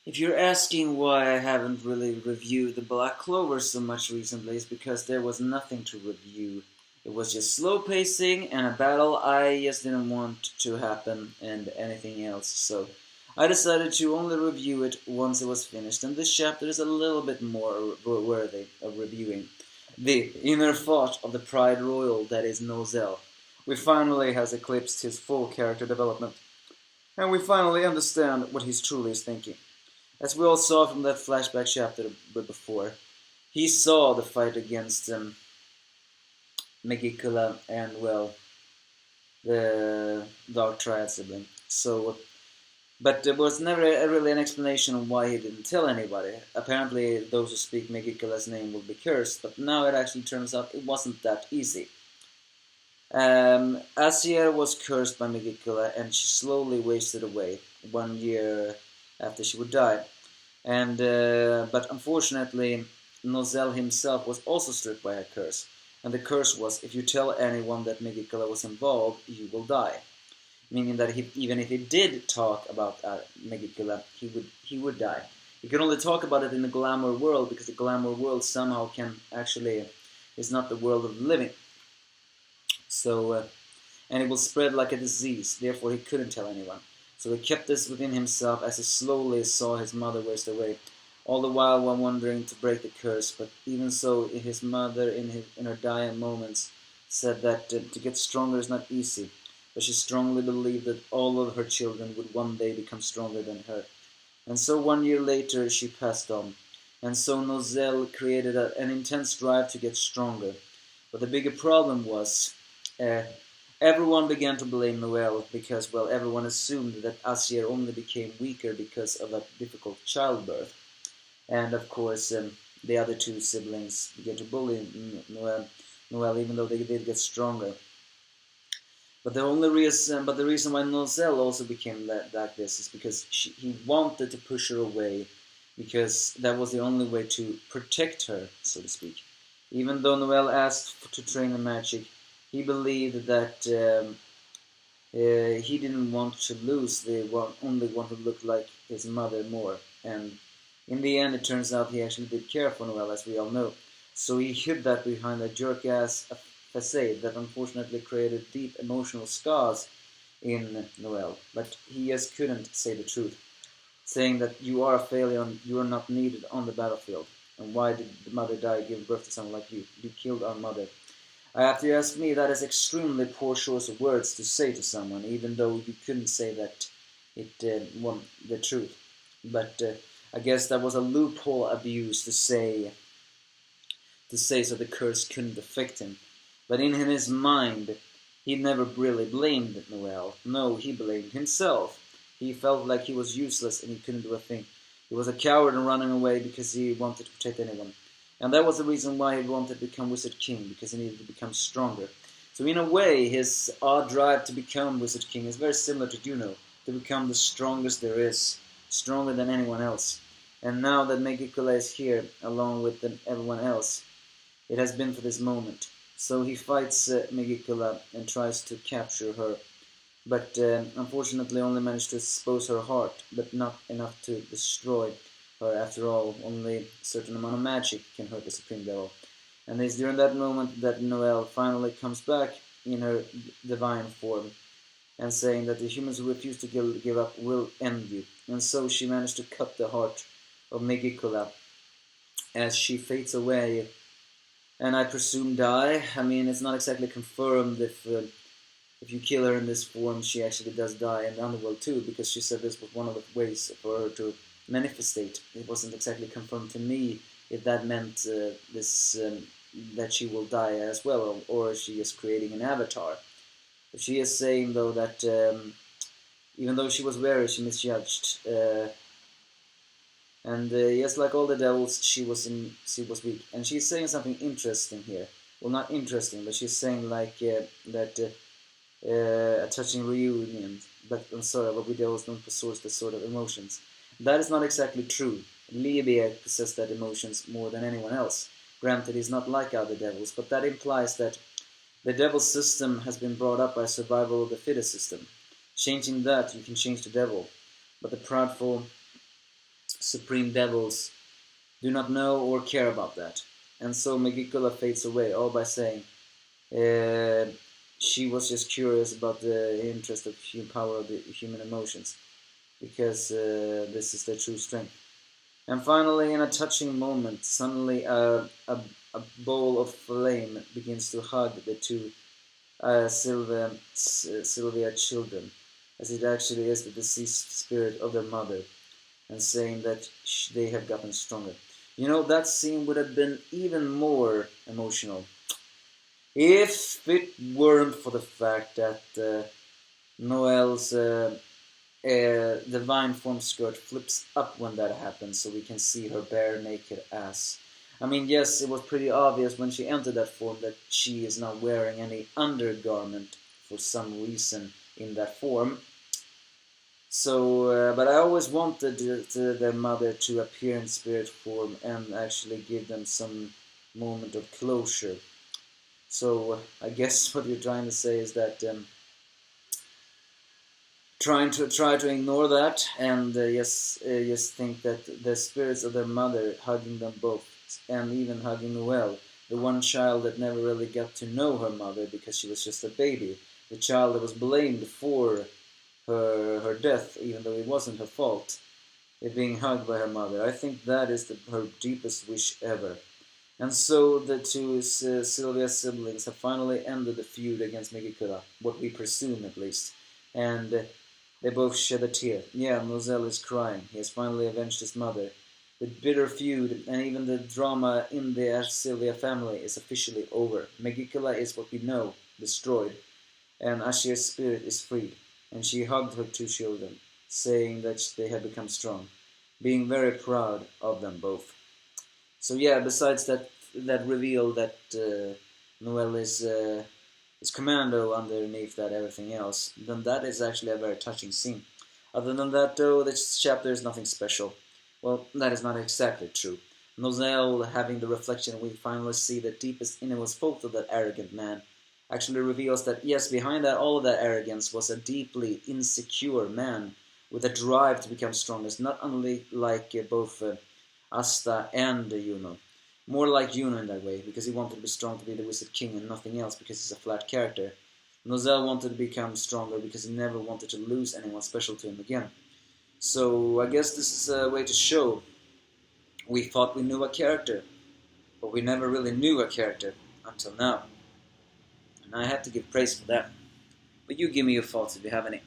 If you're asking why I haven't really reviewed the Black Clover so much recently, it's because there was nothing to review. It was just slow pacing and a battle I just didn't want to happen and anything else, so I decided to only review it once it was finished, and this chapter is a little bit more worthy of reviewing. The inner thought of the Pride Royal, that is Nozel. We finally has eclipsed his full character development, and we finally understand what he's truly is thinking. As we all saw from that flashback chapter before, he saw the fight against Megicula and, well, the Dark Triad sibling. But there was never really an explanation of why he didn't tell anybody. Apparently, those who speak Megicula's name will be cursed, but now it actually turns out it wasn't that easy. Asier was cursed by Megicula, and she slowly wasted away 1 year after she would die. But unfortunately, Nozel himself was also struck by a curse, and the curse was, if you tell anyone that Megicula was involved, you will die. Meaning that even if he did talk about Megicula, he would die. He could only talk about it in the glamour world, because the glamour world somehow is not the world of the living. So, and it will spread like a disease, therefore he couldn't tell anyone. So he kept this within himself as he slowly saw his mother waste away, all the while wondering to break the curse. But even so, his mother, in her dying moments, said that to get stronger is not easy, but she strongly believed that all of her children would one day become stronger than her. And so 1 year later, she passed on. And so Nozel created an intense drive to get stronger. But the bigger problem was, everyone began to blame Noel because, well, everyone assumed that Asier only became weaker because of a difficult childbirth. And of course, the other two siblings began to bully Noel, even though they did get stronger. But the reason why Nozel also became like this is because he wanted to push her away, because that was the only way to protect her, so to speak. Even though Noel asked to train in magic, he believed that he didn't want to lose the only one who looked like his mother more. And in the end, it turns out he actually did care for Noel, as we all know. So he hid that behind a jerk-ass facade that unfortunately created deep emotional scars in Noel. But he just couldn't say the truth, saying that you are a failure and you are not needed on the battlefield. And why did the mother die giving birth to someone like you? You killed our mother. After you ask me, that is extremely poor choice of words to say to someone, even though you couldn't say that it wasn't the truth. But I guess that was a loophole abused to say so the curse couldn't affect him. But in his mind, he never really blamed Noel. No, he blamed himself. He felt like he was useless and he couldn't do a thing. He was a coward and running away because he wanted to protect anyone. And that was the reason why he wanted to become Wizard King, because he needed to become stronger. So in a way, his odd drive to become Wizard King is very similar to Juno, to become the strongest there is, stronger than anyone else. And now that Megicula is here, along with everyone else, it has been for this moment. So he fights Megicula and tries to capture her, but unfortunately only managed to expose her heart, but not enough to destroy her. After all, only a certain amount of magic can hurt the Supreme Devil. And it's during that moment that Noel finally comes back in her divine form, and saying that the humans who refuse to give up will end you. And so she managed to cut the heart of Megicula as she fades away, and I presume die. I mean, it's not exactly confirmed if you kill her in this form, she actually does die in the underworld too, because she said this was one of the ways for her to manifestate. It wasn't exactly confirmed to me if that meant that she will die as well, or if she is creating an avatar. But she is saying, though, that even though she was wary, she misjudged. And yes, like all the devils, she was weak. And she's saying something interesting here. Well, not interesting, but she's saying like that a touching reunion. But I'm sorry, but we devils don't possess this sort of emotions. That is not exactly true. Liebeck possessed that emotions more than anyone else. Granted, he's not like other devils, but that implies that the devil system has been brought up by survival of the fittest system. Changing that, you can change the devil. But the proudful supreme devils do not know or care about that. And so Megicula fades away, all by saying she was just curious about the interest of power of the human emotions, because this is their true strength. And finally, in a touching moment, suddenly a bowl of flame begins to hug the two Sylvia children, as it actually is the deceased spirit of their mother, and saying that they have gotten stronger. You know, that scene would have been even more emotional if it weren't for the fact that Noel's divine form skirt flips up when that happens, so we can see her bare naked ass. I mean, yes, it was pretty obvious when she entered that form that she is not wearing any undergarment for some reason in that form. So, but I always wanted their mother to appear in spirit form and actually give them some moment of closure. So, I guess what you're trying to say is that try to ignore that, and just think that the spirits of their mother hugging them both, and even hugging Noel, the one child that never really got to know her mother because she was just a baby, the child that was blamed for her death, even though it wasn't her fault, it being hugged by her mother. I think that is her deepest wish ever. And so the two Sylvia's siblings have finally ended the feud against Megicula, what we presume at least. And they both shed a tear. Yeah, Nozel is crying. He has finally avenged his mother. The bitter feud and even the drama in the Sylvia family is officially over. Megicula is what we know, destroyed, and Ashir's spirit is freed. And she hugged her two children, saying that they had become strong, being very proud of them both. So yeah, besides that reveal that Noel is commando underneath that everything else, then that is actually a very touching scene. Other than that, though, this chapter is nothing special. Well, that is not exactly true. Nozel having the reflection, we finally see the deepest innermost fault of that arrogant man, actually reveals that yes, behind that all of that arrogance was a deeply insecure man with a drive to become strongest, not only like both Asta and Juno. More like Juno in that way, because he wanted to be strong to be the Wizard King and nothing else, because he's a flat character. Nozel wanted to become stronger because he never wanted to lose anyone special to him again. So I guess this is a way to show we thought we knew a character, but we never really knew a character until now. And I have to give praise for that. But you give me your thoughts if you have any.